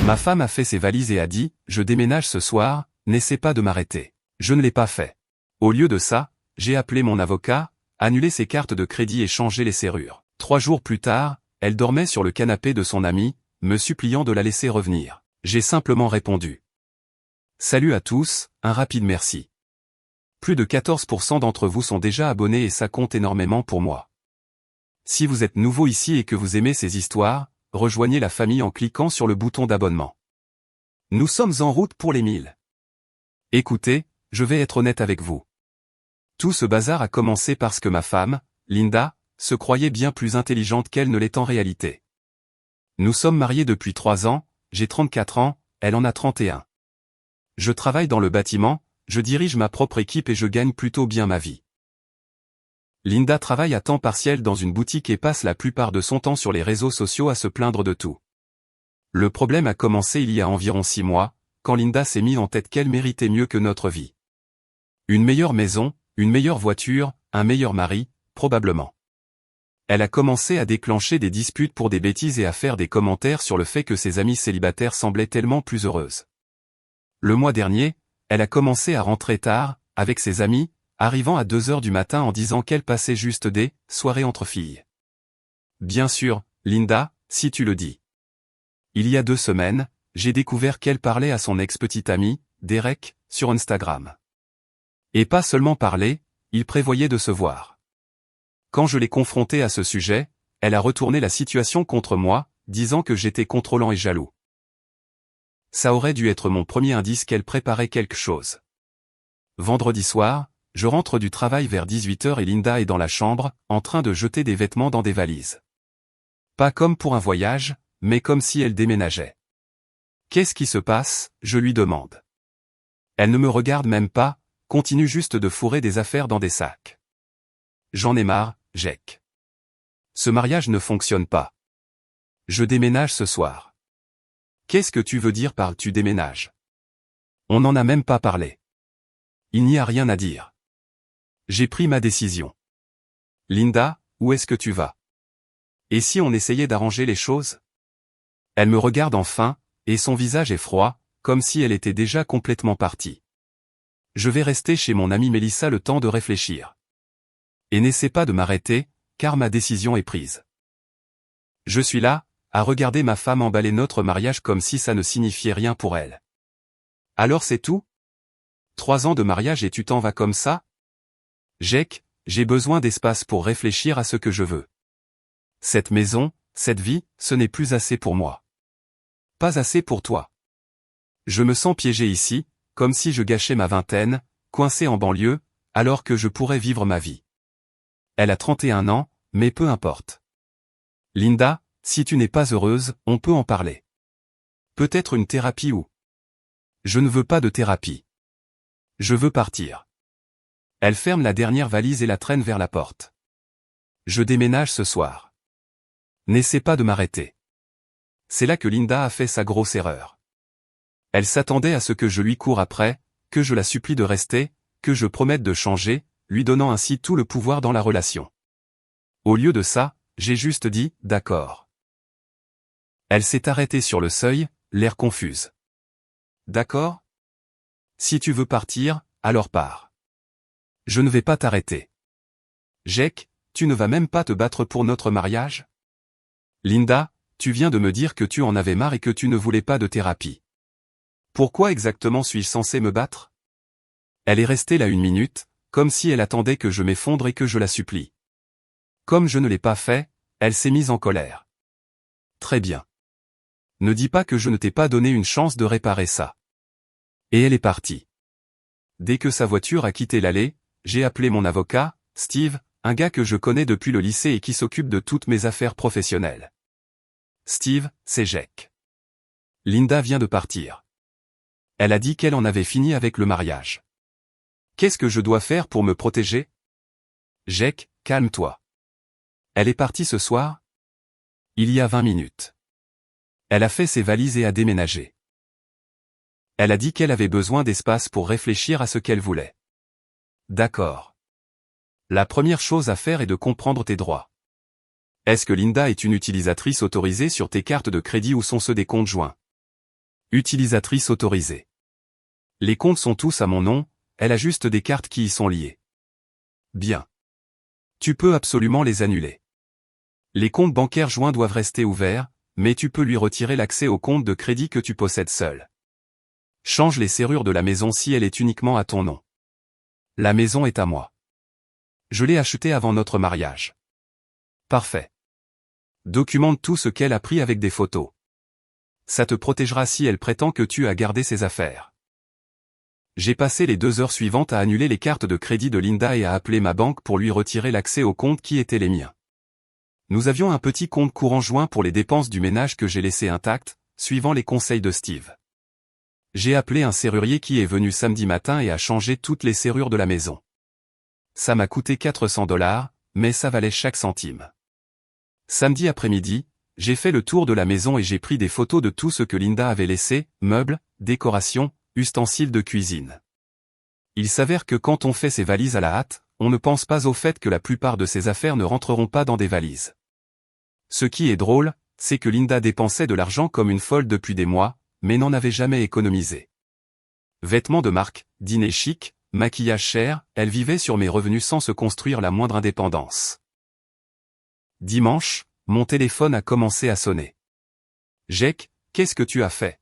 Ma femme a fait ses valises et a dit « Je déménage ce soir, n'essaie pas de m'arrêter ». Je ne l'ai pas fait. Au lieu de ça, j'ai appelé mon avocat, annulé ses cartes de crédit et changé les serrures. 3 jours plus tard, elle dormait sur le canapé de son ami, me suppliant de la laisser revenir. J'ai simplement répondu. Salut à tous, un rapide merci. Plus de 14% d'entre vous sont déjà abonnés et ça compte énormément pour moi. Si vous êtes nouveau ici et que vous aimez ces histoires, rejoignez la famille en cliquant sur le bouton d'abonnement. Nous sommes en route pour les 1000. Écoutez, je vais être honnête avec vous. Tout ce bazar a commencé parce que ma femme, Linda, se croyait bien plus intelligente qu'elle ne l'est en réalité. Nous sommes mariés depuis 3 ans, j'ai 34 ans, elle en a 31. Je travaille dans le bâtiment, je dirige ma propre équipe et je gagne plutôt bien ma vie. Linda travaille à temps partiel dans une boutique et passe la plupart de son temps sur les réseaux sociaux à se plaindre de tout. Le problème a commencé il y a environ 6 mois, quand Linda s'est mis en tête qu'elle méritait mieux que notre vie. Une meilleure maison, une meilleure voiture, un meilleur mari, probablement. Elle a commencé à déclencher des disputes pour des bêtises et à faire des commentaires sur le fait que ses amies célibataires semblaient tellement plus heureuses. Le mois dernier, elle a commencé à rentrer tard, avec ses amis, arrivant à 2 heures du matin en disant qu'elle passait juste des soirées entre filles. Bien sûr, Linda, si tu le dis. Il y a 2 semaines, j'ai découvert qu'elle parlait à son ex-petit ami, Derek, sur Instagram. Et pas seulement parler, il prévoyait de se voir. Quand je l'ai confrontée à ce sujet, elle a retourné la situation contre moi, disant que j'étais contrôlant et jaloux. Ça aurait dû être mon premier indice qu'elle préparait quelque chose. Vendredi soir, je rentre du travail vers 18h et Linda est dans la chambre, en train de jeter des vêtements dans des valises. Pas comme pour un voyage, mais comme si elle déménageait. Qu'est-ce qui se passe, je lui demande. Elle ne me regarde même pas, continue juste de fourrer des affaires dans des sacs. J'en ai marre, Jack. Ce mariage ne fonctionne pas. Je déménage ce soir. Qu'est-ce que tu veux dire par tu déménages? On n'en a même pas parlé. Il n'y a rien à dire. J'ai pris ma décision. Linda, où est-ce que tu vas? Et si on essayait d'arranger les choses? Elle me regarde enfin, et son visage est froid, comme si elle était déjà complètement partie. Je vais rester chez mon amie Mélissa le temps de réfléchir. Et n'essaie pas de m'arrêter, car ma décision est prise. Je suis là, à regarder ma femme emballer notre mariage comme si ça ne signifiait rien pour elle. Alors c'est tout? 3 ans de mariage et tu t'en vas comme ça? Jack, j'ai besoin d'espace pour réfléchir à ce que je veux. Cette maison, cette vie, ce n'est plus assez pour moi. Pas assez pour toi. Je me sens piégé ici, comme si je gâchais ma vingtaine, coincé en banlieue, alors que je pourrais vivre ma vie. Elle a 31 ans, mais peu importe. Linda, si tu n'es pas heureuse, on peut en parler. Peut-être une thérapie ou... Je ne veux pas de thérapie. Je veux partir. Elle ferme la dernière valise et la traîne vers la porte. Je déménage ce soir. N'essaie pas de m'arrêter. C'est là que Linda a fait sa grosse erreur. Elle s'attendait à ce que je lui coure après, que je la supplie de rester, que je promette de changer, lui donnant ainsi tout le pouvoir dans la relation. Au lieu de ça, j'ai juste dit « d'accord ». Elle s'est arrêtée sur le seuil, l'air confuse. « D'accord ? Si tu veux partir, alors pars. Je ne vais pas t'arrêter. Jack, tu ne vas même pas te battre pour notre mariage ? Linda, tu viens de me dire que tu en avais marre et que tu ne voulais pas de thérapie. Pourquoi exactement suis-je censé me battre ? Elle est restée là 1 minute, comme si elle attendait que je m'effondre et que je la supplie. Comme je ne l'ai pas fait, elle s'est mise en colère. Très bien. Ne dis pas que je ne t'ai pas donné une chance de réparer ça. Et elle est partie. Dès que sa voiture a quitté l'allée, j'ai appelé mon avocat, Steve, un gars que je connais depuis le lycée et qui s'occupe de toutes mes affaires professionnelles. Steve, c'est Jack. Linda vient de partir. Elle a dit qu'elle en avait fini avec le mariage. Qu'est-ce que je dois faire pour me protéger? Jack, calme-toi. Elle est partie ce soir? Il y a 20 minutes. Elle a fait ses valises et a déménagé. Elle a dit qu'elle avait besoin d'espace pour réfléchir à ce qu'elle voulait. D'accord. La première chose à faire est de comprendre tes droits. Est-ce que Linda est une utilisatrice autorisée sur tes cartes de crédit ou sont ceux des comptes joints? Utilisatrice autorisée. Les comptes sont tous à mon nom, elle a juste des cartes qui y sont liées. Bien. Tu peux absolument les annuler. Les comptes bancaires joints doivent rester ouverts, mais tu peux lui retirer l'accès au compte de crédit que tu possèdes seul. Change les serrures de la maison si elle est uniquement à ton nom. La maison est à moi. Je l'ai achetée avant notre mariage. Parfait. Documente tout ce qu'elle a pris avec des photos. Ça te protégera si elle prétend que tu as gardé ses affaires. J'ai passé les 2 heures suivantes à annuler les cartes de crédit de Linda et à appeler ma banque pour lui retirer l'accès aux comptes qui étaient les miens. Nous avions un petit compte courant joint pour les dépenses du ménage que j'ai laissé intact, suivant les conseils de Steve. J'ai appelé un serrurier qui est venu samedi matin et a changé toutes les serrures de la maison. Ça m'a coûté $400, mais ça valait chaque centime. Samedi après-midi, j'ai fait le tour de la maison et j'ai pris des photos de tout ce que Linda avait laissé, meubles, décorations, ustensiles de cuisine. Il s'avère que quand on fait ses valises à la hâte, on ne pense pas au fait que la plupart de ses affaires ne rentreront pas dans des valises. Ce qui est drôle, c'est que Linda dépensait de l'argent comme une folle depuis des mois, mais n'en avait jamais économisé. Vêtements de marque, dîner chic, maquillage cher, elle vivait sur mes revenus sans se construire la moindre indépendance. Dimanche, mon téléphone a commencé à sonner. Jake, qu'est-ce que tu as fait?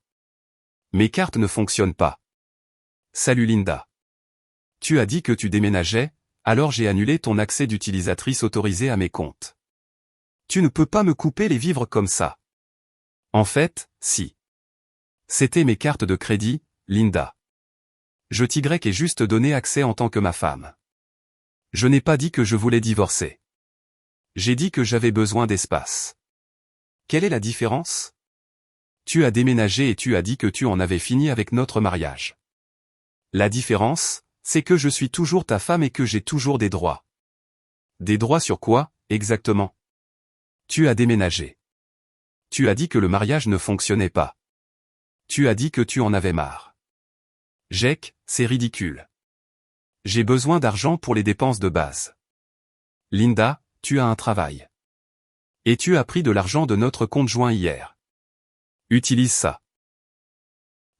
Mes cartes ne fonctionnent pas. Salut Linda. Tu as dit que tu déménageais, alors j'ai annulé ton accès d'utilisatrice autorisée à mes comptes. Tu ne peux pas me couper les vivres comme ça. En fait, si. C'était mes cartes de crédit, Linda. Je t'ai juste donné accès en tant que ma femme. Je n'ai pas dit que je voulais divorcer. J'ai dit que j'avais besoin d'espace. Quelle est la différence? Tu as déménagé et tu as dit que tu en avais fini avec notre mariage. La différence, c'est que je suis toujours ta femme et que j'ai toujours des droits. Des droits sur quoi, exactement? Tu as déménagé. Tu as dit que le mariage ne fonctionnait pas. Tu as dit que tu en avais marre. Jake, c'est ridicule. J'ai besoin d'argent pour les dépenses de base. Linda, tu as un travail. Et tu as pris de l'argent de notre compte joint hier. Utilise ça.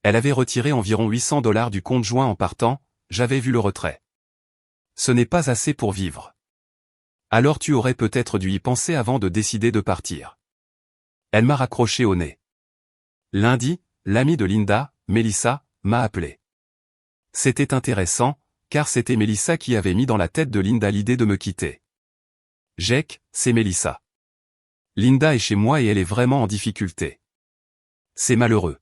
Elle avait retiré environ $800 du compte joint en partant, j'avais vu le retrait. Ce n'est pas assez pour vivre. Alors tu aurais peut-être dû y penser avant de décider de partir. Elle m'a raccroché au nez. Lundi, l'amie de Linda, Melissa, m'a appelé. C'était intéressant, car c'était Melissa qui avait mis dans la tête de Linda l'idée de me quitter. Jake, c'est Melissa. Linda est chez moi et elle est vraiment en difficulté. C'est malheureux.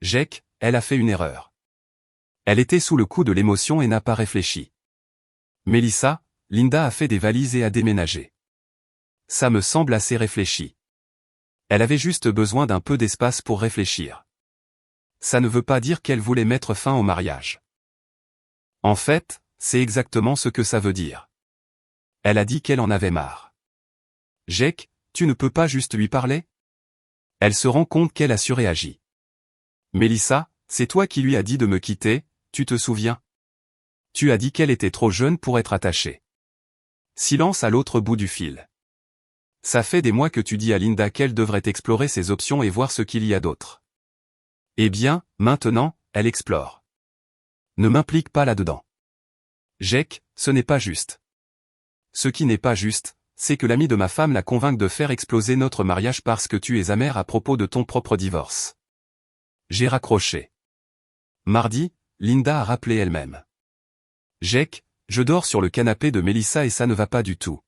Jake, elle a fait une erreur. Elle était sous le coup de l'émotion et n'a pas réfléchi. Melissa, Linda a fait des valises et a déménagé. Ça me semble assez réfléchi. Elle avait juste besoin d'un peu d'espace pour réfléchir. Ça ne veut pas dire qu'elle voulait mettre fin au mariage. En fait, c'est exactement ce que ça veut dire. Elle a dit qu'elle en avait marre. Jake, tu ne peux pas juste lui parler? Elle se rend compte qu'elle a surréagi. Melissa, c'est toi qui lui as dit de me quitter, tu te souviens? Tu as dit qu'elle était trop jeune pour être attachée. Silence à l'autre bout du fil. Ça fait des mois que tu dis à Linda qu'elle devrait explorer ses options et voir ce qu'il y a d'autre. Eh bien, maintenant, elle explore. Ne m'implique pas là-dedans. Jake, ce n'est pas juste. Ce qui n'est pas juste, c'est que l'ami de ma femme la convainc de faire exploser notre mariage parce que tu es amer à propos de ton propre divorce. J'ai raccroché. Mardi, Linda a rappelé elle-même. Jake, je dors sur le canapé de Melissa et ça ne va pas du tout.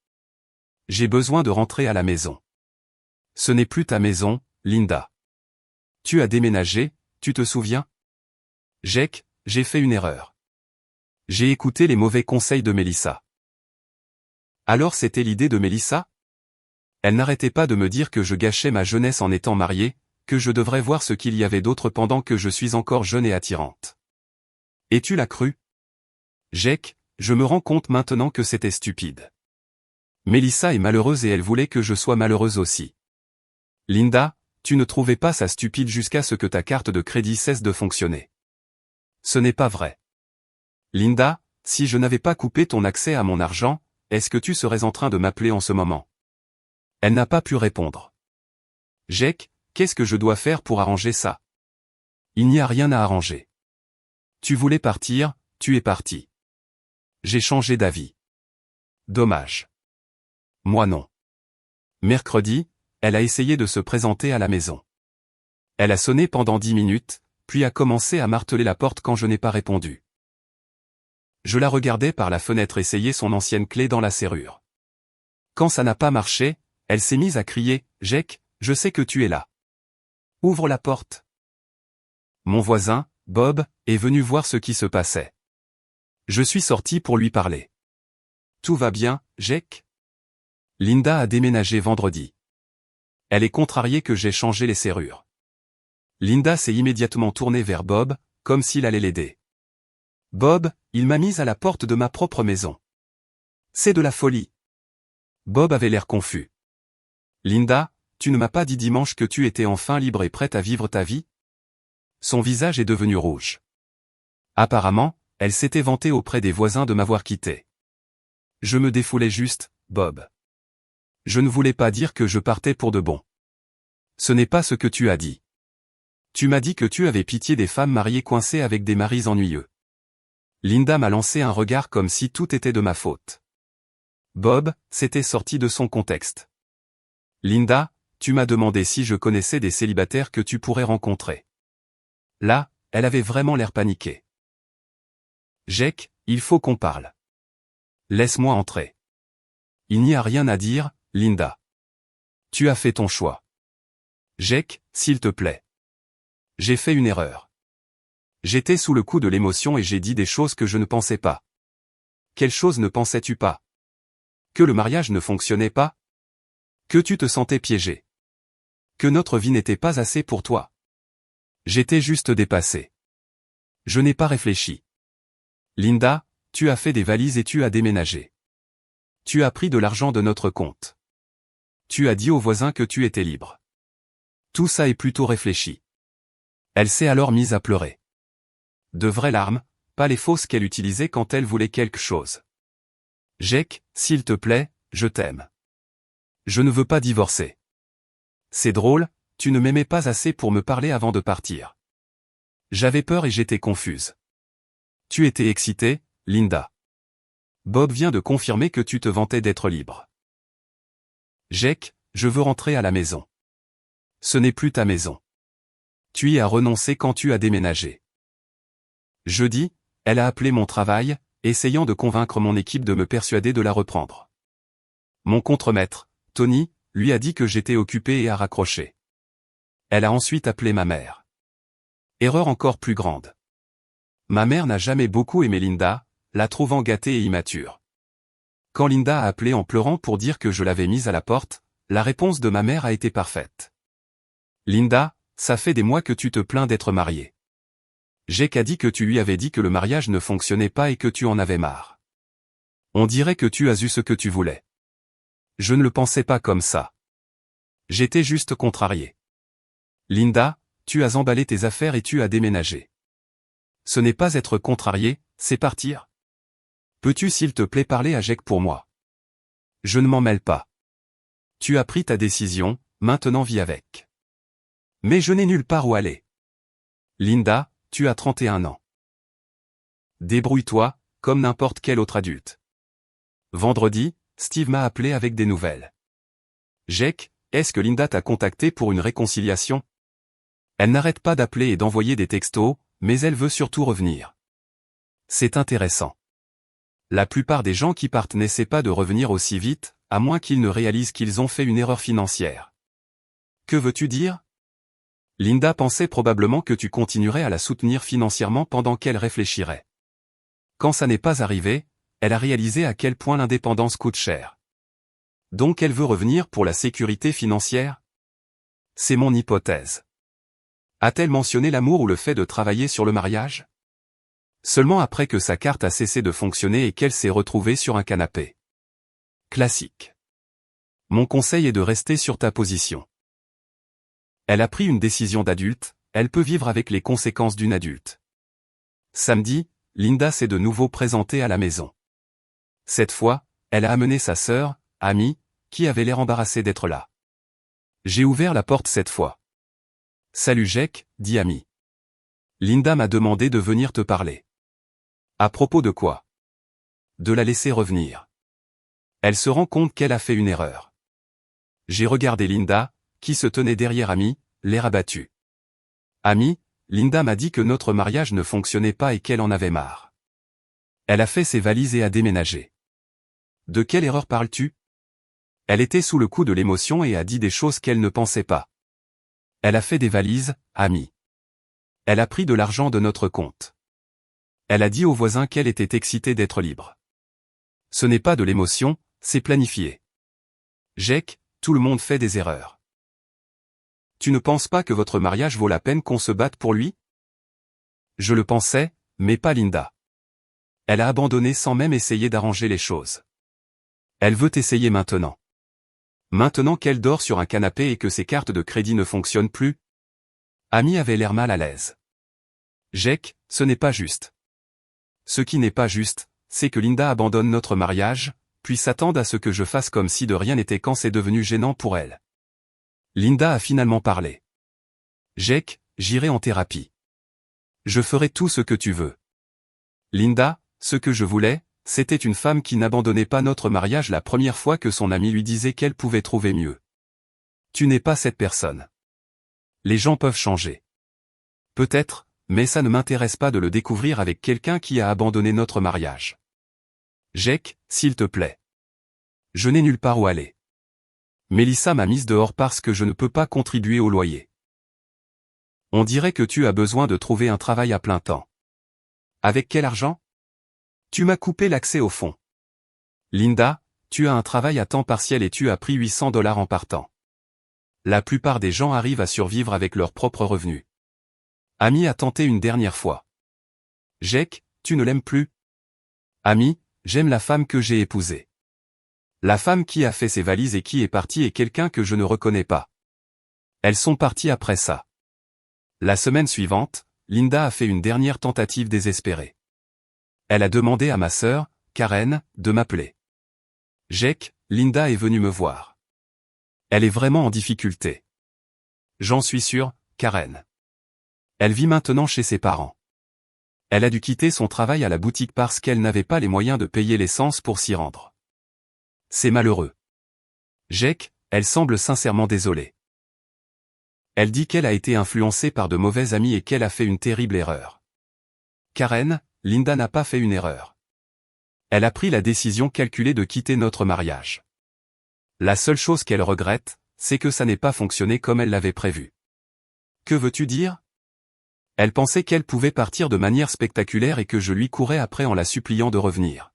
J'ai besoin de rentrer à la maison. Ce n'est plus ta maison, Linda. Tu as déménagé, tu te souviens? Jake, j'ai fait une erreur. J'ai écouté les mauvais conseils de Melissa. Alors c'était l'idée de Melissa? Elle n'arrêtait pas de me dire que je gâchais ma jeunesse en étant mariée, que je devrais voir ce qu'il y avait d'autre pendant que je suis encore jeune et attirante. Et tu l'as cru? Jake, je me rends compte maintenant que c'était stupide. Melissa est malheureuse et elle voulait que je sois malheureuse aussi. Linda, tu ne trouvais pas ça stupide jusqu'à ce que ta carte de crédit cesse de fonctionner. Ce n'est pas vrai. Linda, si je n'avais pas coupé ton accès à mon argent, est-ce que tu serais en train de m'appeler en ce moment? Elle n'a pas pu répondre. Jake, qu'est-ce que je dois faire pour arranger ça? Il n'y a rien à arranger. Tu voulais partir, tu es parti. J'ai changé d'avis. Dommage. Moi non. Mercredi, elle a essayé de se présenter à la maison. Elle a sonné pendant 10 minutes, puis a commencé à marteler la porte quand je n'ai pas répondu. Je la regardais par la fenêtre essayer son ancienne clé dans la serrure. Quand ça n'a pas marché, elle s'est mise à crier « Jake, je sais que tu es là. Ouvre la porte !» Mon voisin, Bob, est venu voir ce qui se passait. Je suis sorti pour lui parler. « Tout va bien, Jake ?» Linda a déménagé vendredi. Elle est contrariée que j'ai changé les serrures. Linda s'est immédiatement tournée vers Bob, comme s'il allait l'aider. « Bob, il m'a mise à la porte de ma propre maison. C'est de la folie. » Bob avait l'air confus. « Linda, tu ne m'as pas dit dimanche que tu étais enfin libre et prête à vivre ta vie ?» Son visage est devenu rouge. Apparemment, elle s'était vantée auprès des voisins de m'avoir quitté. Je me défoulais juste, Bob. Je ne voulais pas dire que je partais pour de bon. Ce n'est pas ce que tu as dit. Tu m'as dit que tu avais pitié des femmes mariées coincées avec des maris ennuyeux. Linda m'a lancé un regard comme si tout était de ma faute. Bob, c'était sorti de son contexte. Linda, tu m'as demandé si je connaissais des célibataires que tu pourrais rencontrer. Là, elle avait vraiment l'air paniquée. Jake, il faut qu'on parle. Laisse-moi entrer. Il n'y a rien à dire, Linda. Tu as fait ton choix. Jake, s'il te plaît. J'ai fait une erreur. J'étais sous le coup de l'émotion et j'ai dit des choses que je ne pensais pas. Quelles choses ne pensais-tu pas? Que le mariage ne fonctionnait pas? Que tu te sentais piégé? Que notre vie n'était pas assez pour toi? J'étais juste dépassé. Je n'ai pas réfléchi. Linda, tu as fait des valises et tu as déménagé. Tu as pris de l'argent de notre compte. Tu as dit aux voisins que tu étais libre. Tout ça est plutôt réfléchi. Elle s'est alors mise à pleurer. De vraies larmes, pas les fausses qu'elle utilisait quand elle voulait quelque chose. Jake, s'il te plaît, je t'aime. Je ne veux pas divorcer. C'est drôle, tu ne m'aimais pas assez pour me parler avant de partir. J'avais peur et j'étais confuse. Tu étais excitée, Linda. Bob vient de confirmer que tu te vantais d'être libre. Jake, je veux rentrer à la maison. Ce n'est plus ta maison. Tu y as renoncé quand tu as déménagé. Jeudi, elle a appelé mon travail, essayant de convaincre mon équipe de me persuader de la reprendre. Mon contremaître, Tony, lui a dit que j'étais occupé et a raccroché. Elle a ensuite appelé ma mère. Erreur encore plus grande. Ma mère n'a jamais beaucoup aimé Linda, la trouvant gâtée et immature. Quand Linda a appelé en pleurant pour dire que je l'avais mise à la porte, la réponse de ma mère a été parfaite. Linda, ça fait des mois que tu te plains d'être mariée. Jake a dit que tu lui avais dit que le mariage ne fonctionnait pas et que tu en avais marre. On dirait que tu as eu ce que tu voulais. Je ne le pensais pas comme ça. J'étais juste contrarié. Linda, tu as emballé tes affaires et tu as déménagé. Ce n'est pas être contrarié, c'est partir. Peux-tu s'il te plaît parler à Jake pour moi? Je ne m'en mêle pas. Tu as pris ta décision, maintenant vis avec. Mais je n'ai nulle part où aller. Linda, tu as 31 ans. Débrouille-toi, comme n'importe quel autre adulte. Vendredi, Steve m'a appelé avec des nouvelles. Jake, est-ce que Linda t'a contacté pour une réconciliation? Elle n'arrête pas d'appeler et d'envoyer des textos, mais elle veut surtout revenir. C'est intéressant. La plupart des gens qui partent n'essaient pas de revenir aussi vite, à moins qu'ils ne réalisent qu'ils ont fait une erreur financière. Que veux-tu dire? Linda pensait probablement que tu continuerais à la soutenir financièrement pendant qu'elle réfléchirait. Quand ça n'est pas arrivé, elle a réalisé à quel point l'indépendance coûte cher. Donc elle veut revenir pour la sécurité financière? C'est mon hypothèse. A-t-elle mentionné l'amour ou le fait de travailler sur le mariage? Seulement après que sa carte a cessé de fonctionner et qu'elle s'est retrouvée sur un canapé. Classique. Mon conseil est de rester sur ta position. Elle a pris une décision d'adulte, elle peut vivre avec les conséquences d'une adulte. Samedi, Linda s'est de nouveau présentée à la maison. Cette fois, elle a amené sa sœur, Amy, qui avait l'air embarrassée d'être là. J'ai ouvert la porte cette fois. Salut Jake, dit Amy. Linda m'a demandé de venir te parler. À propos de quoi? De la laisser revenir. Elle se rend compte qu'elle a fait une erreur. J'ai regardé Linda, qui se tenait derrière Amy, l'air abattu. Amy, Linda m'a dit que notre mariage ne fonctionnait pas et qu'elle en avait marre. Elle a fait ses valises et a déménagé. De quelle erreur parles-tu? Elle était sous le coup de l'émotion et a dit des choses qu'elle ne pensait pas. Elle a fait des valises, Amy. Elle a pris de l'argent de notre compte. Elle a dit aux voisins qu'elle était excitée d'être libre. Ce n'est pas de l'émotion, c'est planifié. Jake, tout le monde fait des erreurs. Tu ne penses pas que votre mariage vaut la peine qu'on se batte pour lui? Je le pensais, mais pas Linda. Elle a abandonné sans même essayer d'arranger les choses. Elle veut essayer maintenant. Maintenant qu'elle dort sur un canapé et que ses cartes de crédit ne fonctionnent plus. Amy avait l'air mal à l'aise. Jake, ce n'est pas juste. Ce qui n'est pas juste, c'est que Linda abandonne notre mariage, puis s'attende à ce que je fasse comme si de rien n'était quand c'est devenu gênant pour elle. Linda a finalement parlé. Jake, j'irai en thérapie. Je ferai tout ce que tu veux. Linda, ce que je voulais, c'était une femme qui n'abandonnait pas notre mariage la première fois que son ami lui disait qu'elle pouvait trouver mieux. Tu n'es pas cette personne. Les gens peuvent changer. Peut-être, mais ça ne m'intéresse pas de le découvrir avec quelqu'un qui a abandonné notre mariage. Jake, s'il te plaît. Je n'ai nulle part où aller. Mélissa m'a mise dehors parce que je ne peux pas contribuer au loyer. On dirait que tu as besoin de trouver un travail à plein temps. Avec quel argent? Tu m'as coupé l'accès au fonds. Linda, tu as un travail à temps partiel et tu as pris $800 en partant. La plupart des gens arrivent à survivre avec leurs propres revenus. Amy a tenté une dernière fois. Jake, tu ne l'aimes plus? Amy, j'aime la femme que j'ai épousée. La femme qui a fait ses valises et qui est partie est quelqu'un que je ne reconnais pas. Elles sont parties après ça. La semaine suivante, Linda a fait une dernière tentative désespérée. Elle a demandé à ma sœur, Karen, de m'appeler. Jake, Linda est venue me voir. Elle est vraiment en difficulté. J'en suis sûr, Karen. Elle vit maintenant chez ses parents. Elle a dû quitter son travail à la boutique parce qu'elle n'avait pas les moyens de payer l'essence pour s'y rendre. C'est malheureux. Jake, elle semble sincèrement désolée. Elle dit qu'elle a été influencée par de mauvais amis et qu'elle a fait une terrible erreur. Karen, Linda n'a pas fait une erreur. Elle a pris la décision calculée de quitter notre mariage. La seule chose qu'elle regrette, c'est que ça n'ait pas fonctionné comme elle l'avait prévu. Que veux-tu dire? Elle pensait qu'elle pouvait partir de manière spectaculaire et que je lui courais après en la suppliant de revenir.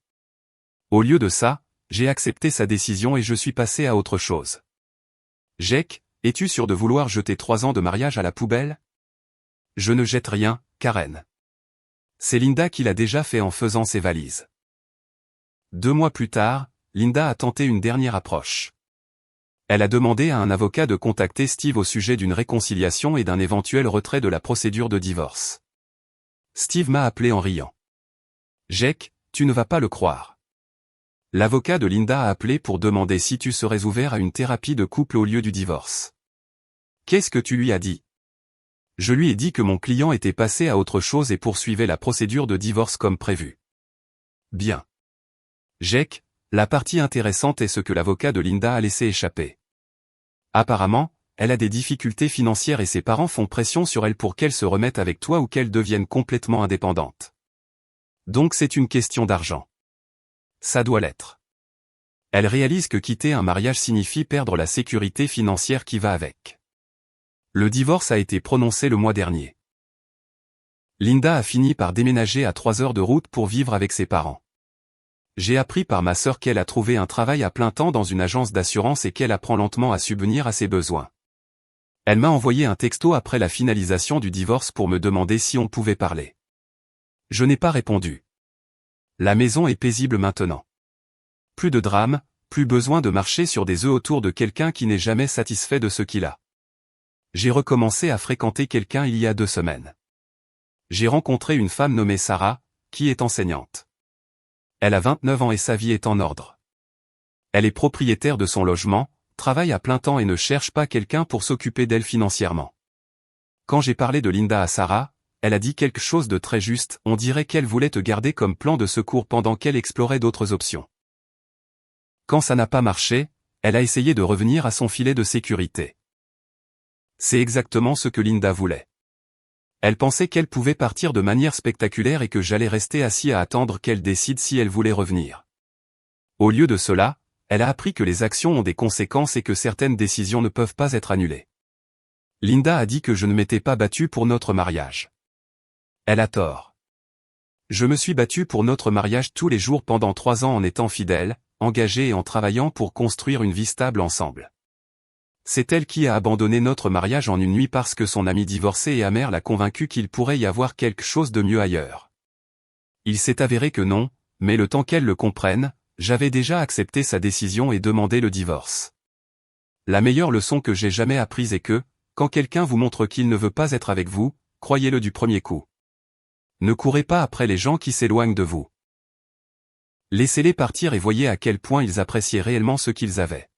Au lieu de ça, j'ai accepté sa décision et je suis passé à autre chose. Jake, es-tu sûr de vouloir jeter 3 ans de mariage à la poubelle? Je ne jette rien, Karen. C'est Linda qui l'a déjà fait en faisant ses valises. 2 mois plus tard, Linda a tenté une dernière approche. Elle a demandé à un avocat de contacter Steve au sujet d'une réconciliation et d'un éventuel retrait de la procédure de divorce. Steve m'a appelé en riant. Jake, tu ne vas pas le croire. L'avocat de Linda a appelé pour demander si tu serais ouvert à une thérapie de couple au lieu du divorce. Qu'est-ce que tu lui as dit? Je lui ai dit que mon client était passé à autre chose et poursuivait la procédure de divorce comme prévu. Bien. Jake, la partie intéressante est ce que l'avocat de Linda a laissé échapper. Apparemment, elle a des difficultés financières et ses parents font pression sur elle pour qu'elle se remette avec toi ou qu'elle devienne complètement indépendante. Donc c'est une question d'argent. Ça doit l'être. Elle réalise que quitter un mariage signifie perdre la sécurité financière qui va avec. Le divorce a été prononcé le mois dernier. Linda a fini par déménager à 3 heures de route pour vivre avec ses parents. J'ai appris par ma sœur qu'elle a trouvé un travail à plein temps dans une agence d'assurance et qu'elle apprend lentement à subvenir à ses besoins. Elle m'a envoyé un texto après la finalisation du divorce pour me demander si on pouvait parler. Je n'ai pas répondu. La maison est paisible maintenant. Plus de drame, plus besoin de marcher sur des œufs autour de quelqu'un qui n'est jamais satisfait de ce qu'il a. J'ai recommencé à fréquenter quelqu'un il y a 2 semaines. J'ai rencontré une femme nommée Sarah, qui est enseignante. Elle a 29 ans et sa vie est en ordre. Elle est propriétaire de son logement, travaille à plein temps et ne cherche pas quelqu'un pour s'occuper d'elle financièrement. Quand j'ai parlé de Linda à Sarah, elle a dit quelque chose de très juste, on dirait qu'elle voulait te garder comme plan de secours pendant qu'elle explorait d'autres options. Quand ça n'a pas marché, elle a essayé de revenir à son filet de sécurité. C'est exactement ce que Linda voulait. Elle pensait qu'elle pouvait partir de manière spectaculaire et que j'allais rester assis à attendre qu'elle décide si elle voulait revenir. Au lieu de cela, elle a appris que les actions ont des conséquences et que certaines décisions ne peuvent pas être annulées. Linda a dit que je ne m'étais pas battu pour notre mariage. Elle a tort. Je me suis battu pour notre mariage tous les jours pendant 3 ans en étant fidèle, engagé et en travaillant pour construire une vie stable ensemble. C'est elle qui a abandonné notre mariage en une nuit parce que son ami divorcé et amer l'a convaincu qu'il pourrait y avoir quelque chose de mieux ailleurs. Il s'est avéré que non, mais le temps qu'elle le comprenne, j'avais déjà accepté sa décision et demandé le divorce. La meilleure leçon que j'ai jamais apprise est que, quand quelqu'un vous montre qu'il ne veut pas être avec vous, croyez-le du premier coup. Ne courez pas après les gens qui s'éloignent de vous. Laissez-les partir et voyez à quel point ils appréciaient réellement ce qu'ils avaient.